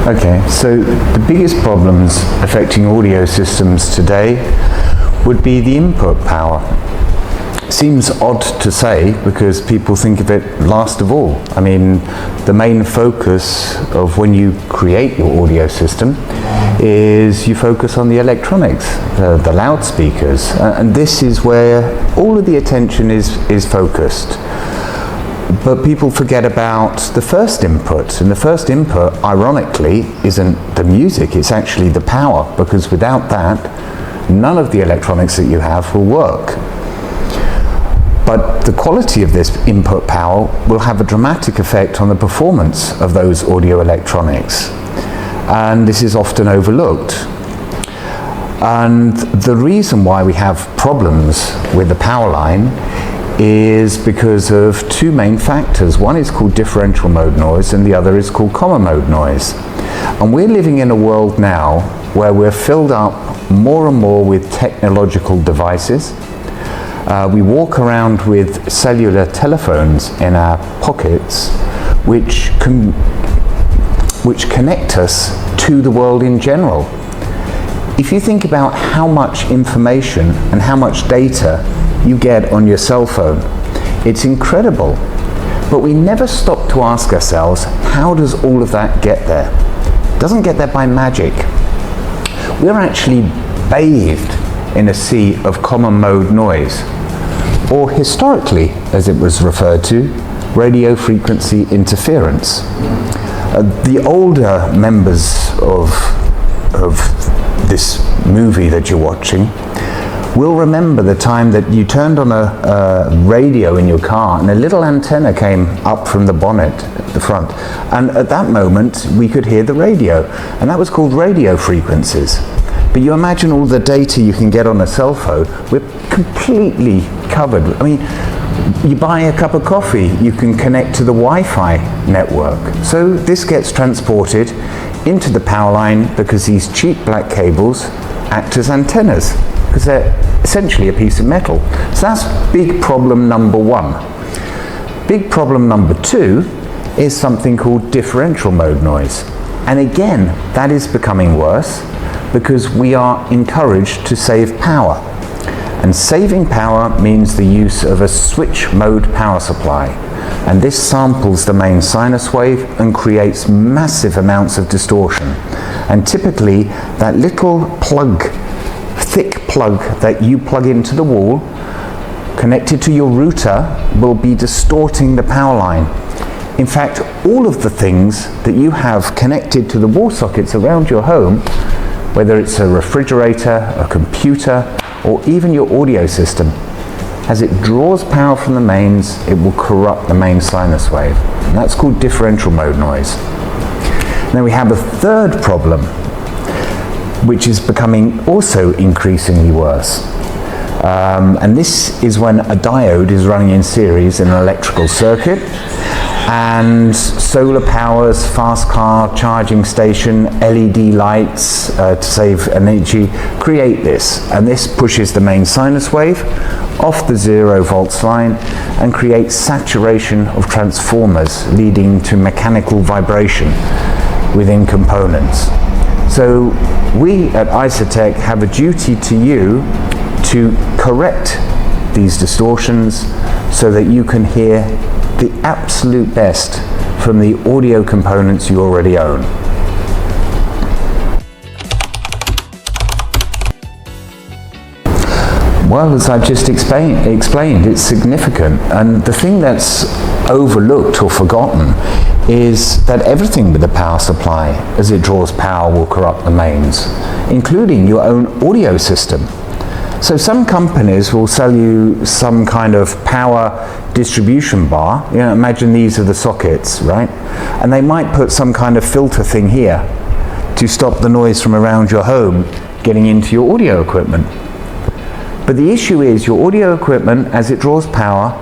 Okay, so the biggest problems affecting audio systems today would be the input power. Seems odd to say because people think of it last of all. I mean, the main focus of when you create your audio system is you focus on the electronics, the loudspeakers, and this is where all of the attention is focused. But people forget about the first input, and the first input, ironically, isn't the music, it's actually the power, because without that, none of the electronics that you have will work. But the quality of this input power will have a dramatic effect on the performance of those audio electronics, and this is often overlooked. And the reason why we have problems with the power line is because of two main factors. One is called differential mode noise and the other is called common mode noise. And we're living in a world now where we're filled up more and more with technological devices. We walk around with cellular telephones in our pockets which connect us to the world in general. If you think about how much information and how much data you get on your cell phone, it's incredible. But we never stop to ask ourselves, how does all of that get there? It doesn't get there by magic. We're actually bathed in a sea of common mode noise, or historically, as it was referred to, radio frequency interference. The older members of this movie that you're watching will remember the time that you turned on a radio in your car and a little antenna came up from the bonnet at the front, and at that moment we could hear the radio, and that was called radio frequencies. But you imagine all the data you can get on a cell phone. We're completely covered. I mean, you buy a cup of coffee, you can connect to the Wi-Fi network. So this gets transported into the power line because these cheap black cables act as antennas, because they're essentially a piece of metal. So that's big problem number one. Big problem number two is something called differential mode noise. And again, that is becoming worse because we are encouraged to save power. And saving power means the use of a switch mode power supply. And this samples the main sinus wave and creates massive amounts of distortion. And typically, that little plug, thick plug that you plug into the wall, connected to your router, will be distorting the power line. In fact, all of the things that you have connected to the wall sockets around your home, whether it's a refrigerator, a computer, or even your audio system, as it draws power from the mains, it will corrupt the main sinus wave. And that's called differential mode noise. Now we have a third problem, which is becoming also increasingly worse. And this is when a diode is running in series in an electrical circuit, and solar powers, fast car charging station, LED lights to save energy create this, and this pushes the main sinus wave off the 0 volts line and creates saturation of transformers, leading to mechanical vibration within components. So we at IsoTek have a duty to you to correct these distortions so that you can hear the absolute best from the audio components you already own. Well, as I've just explained, it's significant, and the thing that's overlooked or forgotten is that everything with the power supply, as it draws power, will corrupt the mains, including your own audio system. So some companies will sell you some kind of power distribution bar. You know, imagine these are the sockets, right? And they might put some kind of filter thing here to stop the noise from around your home getting into your audio equipment. But the issue is your audio equipment, as it draws power,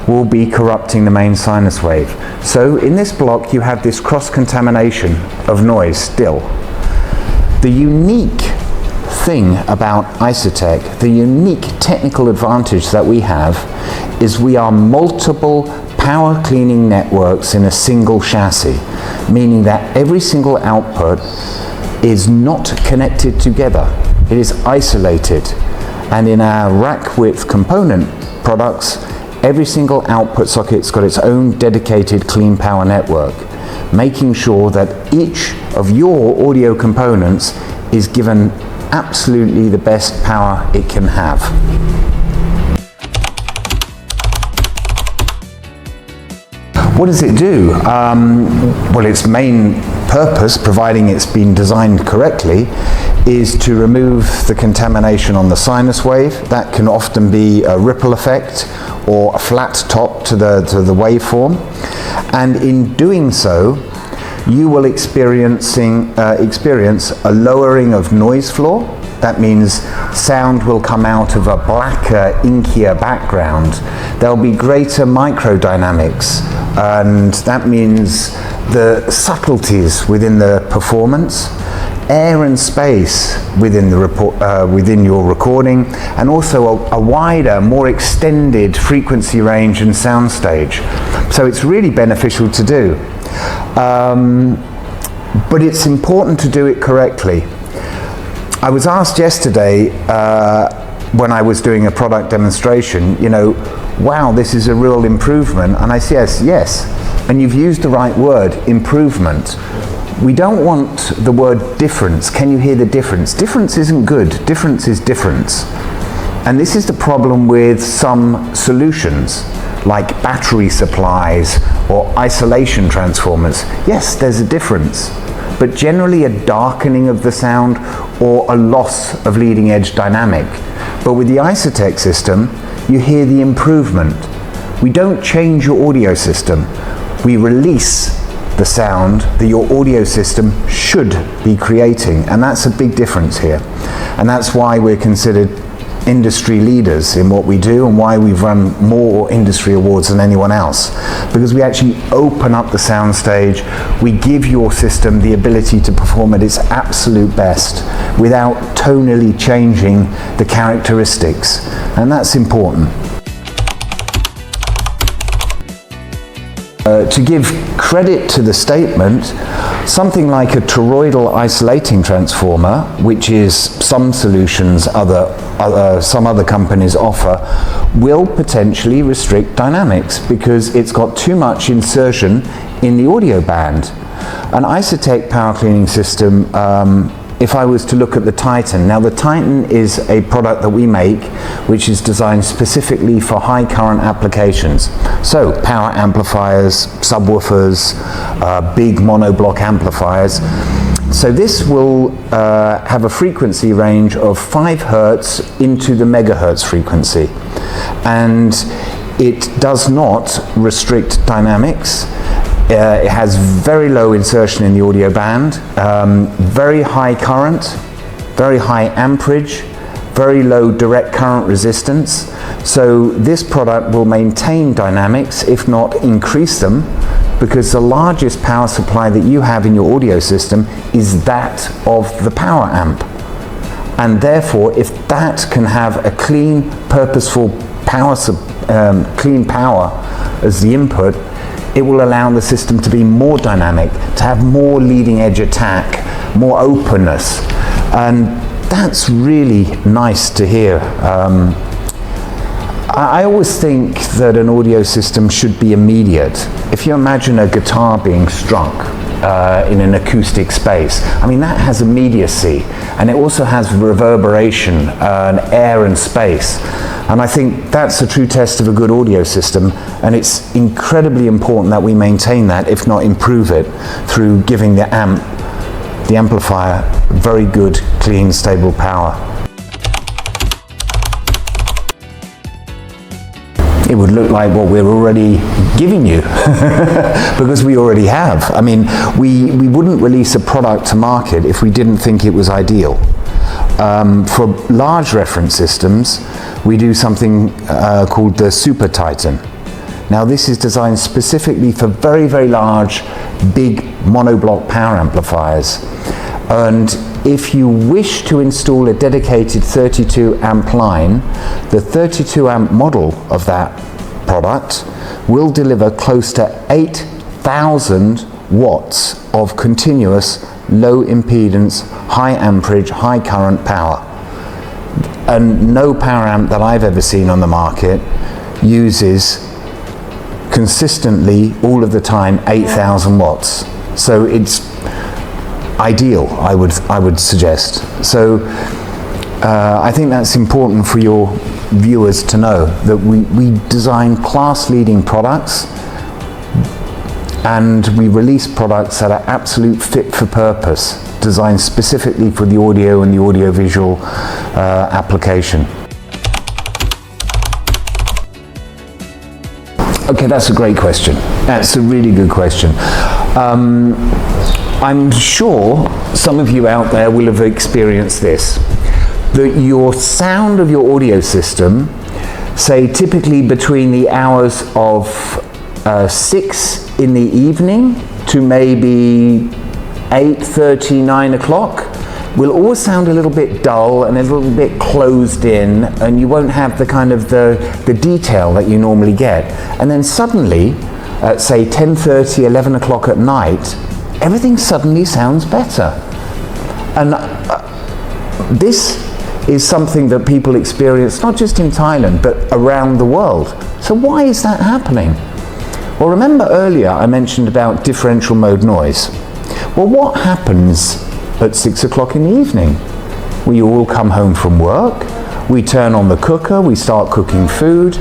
will be corrupting the main sinus wave. So in this block you have this cross-contamination of noise still. The unique thing about IsoTek, the unique technical advantage that we have, is we are multiple power cleaning networks in a single chassis. meaning that every single output is not connected together. It is isolated. And in our rack width component products, every single output socket's got its own dedicated clean power network, making sure that each of your audio components is given absolutely the best power it can have. What does it do? Well, its main purpose, providing it's been designed correctly, is to remove the contamination on the sinus wave. That can often be a ripple effect or a flat top to the waveform. And in doing so, you will experience a lowering of noise floor. That means sound will come out of a blacker, inkier background. There'll be greater microdynamics, and that means the subtleties within the performance, air and space within your recording, and also a wider, more extended frequency range and soundstage. So it's really beneficial to do. But it's important to do it correctly. I was asked yesterday when I was doing a product demonstration, wow, this is a real improvement. And I said, yes, and you've used the right word, improvement. We don't want the word difference. Can you hear the difference? Difference isn't good. Difference is difference. And this is the problem with some solutions, like battery supplies or isolation transformers. Yes, there's a difference, but generally a darkening of the sound or a loss of leading edge dynamic. But with the IsoTek system, you hear the improvement. We don't change your audio system. We release the sound that your audio system should be creating, and that's a big difference here. And that's why we're considered industry leaders in what we do, and why we've run more industry awards than anyone else, because we actually open up the sound stage. We give your system the ability to perform at its absolute best without tonally changing the characteristics, and that's important. To give credit to the statement, something like a toroidal isolating transformer, which is some solutions some other companies offer, will potentially restrict dynamics because it's got too much insertion in the audio band. An IsoTek power cleaning system, if I was to look at the Titan, now the Titan is a product that we make which is designed specifically for high current applications. So power amplifiers, subwoofers, big monoblock amplifiers. So this will have a frequency range of 5 Hertz into the megahertz frequency, and it does not restrict dynamics. It has very low insertion in the audio band, very high current, very high amperage, very low direct current resistance. So this product will maintain dynamics, if not increase them, because the largest power supply that you have in your audio system is that of the power amp. And therefore, if that can have a clean, purposeful power, clean power as the input, it will allow the system to be more dynamic, to have more leading edge attack, more openness. And that's really nice to hear. I always think that an audio system should be immediate. If you imagine a guitar being struck in an acoustic space, I mean, that has immediacy, and it also has reverberation and air and space. And I think that's a true test of a good audio system, and it's incredibly important that we maintain that, if not improve it, through giving the amplifier very good, clean, stable power. It would look like what we're already giving you because we already have. I mean, we wouldn't release a product to market if we didn't think it was ideal. For large reference systems, we do something called the Super Titan. Now this is designed specifically for very, very large, big monoblock power amplifiers. And if you wish to install a dedicated 32 amp line, the 32 amp model of that product will deliver close to 8,000 watts of continuous low impedance, high amperage, high current power. And no power amp that I've ever seen on the market uses consistently all of the time 8,000 watts. So it's ideal, I would suggest. So I think that's important for your viewers to know, that we design class-leading products and we release products that are absolute fit for purpose, designed specifically for the audio and the audiovisual application. Okay, that's a great question. That's a really good question. I'm sure some of you out there will have experienced this, that your sound of your audio system, say typically between the hours of 6 in the evening to maybe 8:30, 9 o'clock, will always sound a little bit dull and a little bit closed in, and you won't have the kind of the detail that you normally get. And then suddenly, at say 10:30, 11 o'clock at night, everything suddenly sounds better. And this is something that people experience not just in Thailand, but around the world. So why is that happening? Well, remember earlier I mentioned about differential mode noise. Well, what happens at 6 o'clock in the evening? We all come home from work, we turn on the cooker, we start cooking food,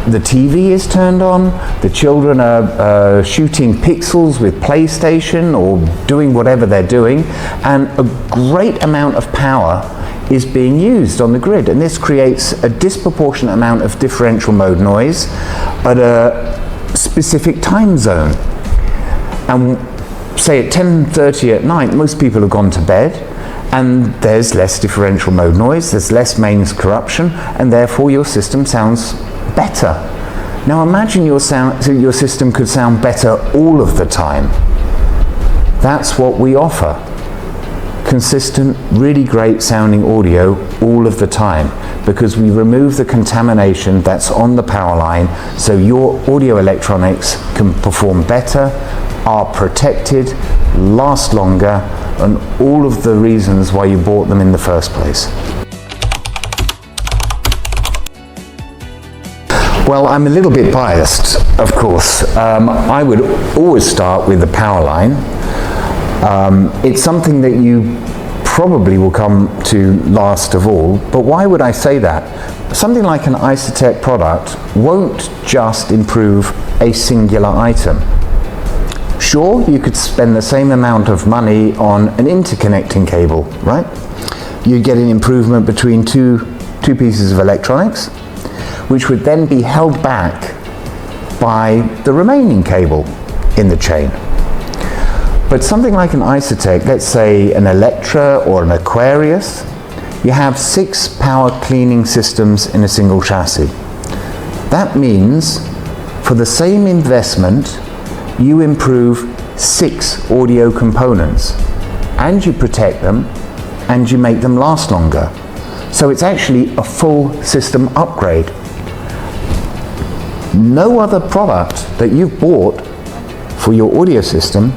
the TV is turned on, the children are shooting pixels with PlayStation or doing whatever they're doing, and a great amount of power is being used on the grid, and this creates a disproportionate amount of differential mode noise at a specific time zone. And say at 10:30 at night, most people have gone to bed, and there's less differential mode noise, there's less mains corruption, and therefore your system sounds better. Now imagine your system could sound better all of the time. That's what we offer. Consistent, really great sounding audio all of the time, because we remove the contamination that's on the power line, so your audio electronics can perform better, are protected, last longer, and all of the reasons why you bought them in the first place. Well, I'm a little bit biased, of course. I would always start with the power line. It's something that you probably will come to last of all, but why would I say that? Something like an IsoTek product won't just improve a singular item. Sure, you could spend the same amount of money on an interconnecting cable, right? You'd get an improvement between two pieces of electronics, which would then be held back by the remaining cable in the chain. But something like an IsoTek, let's say an Electra or an Aquarius, you have 6 power cleaning systems in a single chassis. That means for the same investment, you improve 6 audio components, and you protect them, and you make them last longer. So it's actually a full system upgrade. No other product that you've bought for your audio system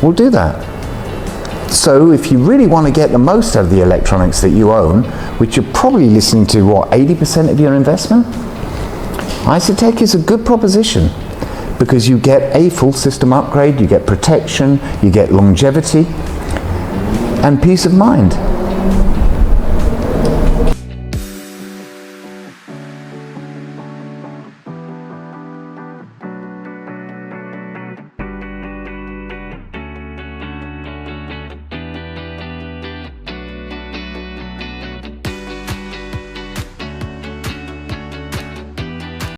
will do that. So if you really want to get the most out of the electronics that you own, which you're probably listening to, what, 80% of your investment? IsoTek is a good proposition, because you get a full system upgrade, you get protection, you get longevity, and peace of mind.